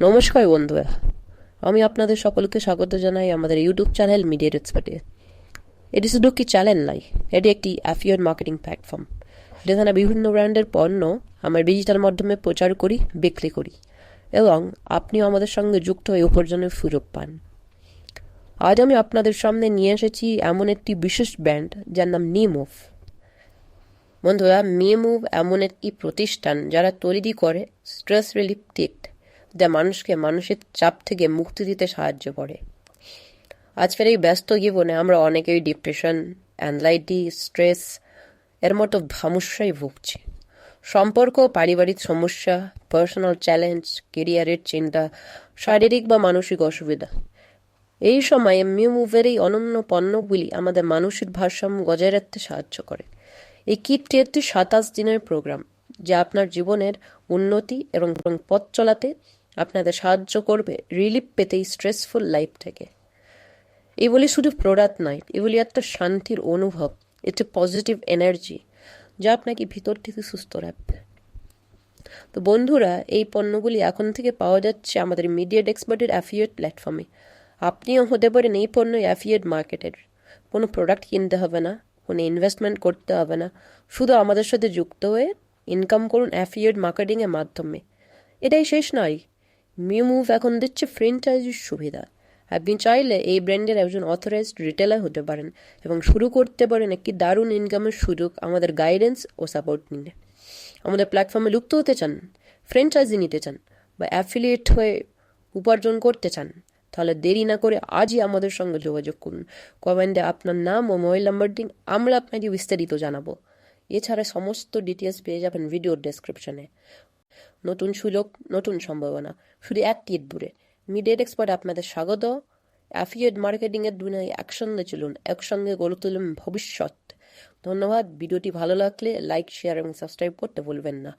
নমস্কার বন্ধুরা, আমি আপনাদের সকলকে স্বাগত জানাই আমাদের ইউটিউব চ্যানেল মিডিয়া এক্সপার্টে। এটি শুধু একটি চ্যানেল নয়, এটি একটি অ্যাফিলিয়েট মার্কেটিং প্ল্যাটফর্ম যেখানে বিভিন্ন ব্র্যান্ডের পণ্য আমরা ডিজিটাল মাধ্যমে প্রচার করি, বিক্রি করি এবং আপনিও আমাদের সঙ্গে যুক্ত হয়ে উপার্জনের সুযোগ পান। আজ আমি আপনাদের সামনে নিয়ে এসেছি এমন একটি বিশেষ ব্র্যান্ড যার নাম নিমুভ। বন্ধুরা, নিমুভ এমন একটি প্রতিষ্ঠান যারা তৈরি করে স্ট্রেস রিলিফ কিট, যা মানুষকে মানসিক চাপ থেকে মুক্তি দিতে সাহায্য করে। আজকের এই ব্যস্ত জীবনে আমরা অনেকেই ডিপ্রেশন, অ্যাংজাইটি, স্ট্রেস এর মতো সমস্যায় ভুগছি। সম্পর্ক, পারিবারিক সমস্যা, পার্সোনাল চ্যালেঞ্জ, কেরিয়ারের চিন্তা, শারীরিক বা মানসিক অসুবিধা। এই সময়ে নিমুভের এই অনন্য পণ্যগুলি আমাদের মানসিক ভারসাম্য বজায় রাখতে সাহায্য করে। এই কিটটি একটি 27 দিনের প্রোগ্রাম যা আপনার জীবনের উন্নতি এবং পথ চলাতে আপনাদের সাহায্য করবে রিলিফ পেতে এই স্ট্রেসফুল লাইফ থেকে। এগুলি শুধু প্রোডাক্ট নয়, এগুলি একটা শান্তির অনুভব, একটি পজিটিভ এনার্জি যা আপনাকে ভিতর থেকে সুস্থ রাখবে। তো বন্ধুরা, এই পণ্যগুলি এখন থেকে পাওয়া যাচ্ছে আমাদের মিডিয়া এক্সপার্টের অ্যাফিলিয়েট প্ল্যাটফর্মে। আপনিও হতে পারেন এই পণ্য অ্যাফিলিয়েট মার্কেটের। কোনো প্রোডাক্ট কিনতে হবে না, কোনো ইনভেস্টমেন্ট করতে হবে না, শুধু আমাদের সাথে যুক্ত হয়ে ইনকাম করুন অ্যাফিলিয়েট মার্কেটিংয়ের মাধ্যমে। এটাই শেষ নয়, নিমুভ এখন দিচ্ছে ফ্র্যাঞ্চাইজির সুবিধা। আপনি চাইলে এই ব্র্যান্ডের একজন অথরাইজড রিটেলার হতে পারেন এবং শুরু করতে পারেন একটি দারুণ ইনকামের সুযোগ আমাদের গাইডেন্স ও সাপোর্ট নিয়ে। আমাদের প্ল্যাটফর্মে যুক্ত হতে চান, ফ্র্যাঞ্চাইজি নিতে চান বা অ্যাফিলিয়েট হয়ে উপার্জন করতে চান, তাহলে দেরি না করে আজই আমাদের সঙ্গে যোগাযোগ করুন। কমেন্টে আপনার নাম ও মোবাইল নাম্বার দিন, আমরা আপনাকে বিস্তারিত জানাবো। এছাড়া সমস্ত ডিটেলস পেয়ে যাবেন ভিডিওর ডেসক্রিপশনে। নতুন সুযোগ, নতুন সম্ভাবনা, শুধু এক ক্লিক দূরে। মিডিয়া এক্সপার্ট আপনাদের স্বাগত। অ্যাফিলিয়েট মার্কেটিংয়ের দুনিয়ায় একসঙ্গে চলুন, একসঙ্গে গড়ে তুলুন ভবিষ্যৎ। ধন্যবাদ। ভিডিওটি ভালো লাগলে লাইক, শেয়ার এবং সাবস্ক্রাইব করতে ভুলবেন না।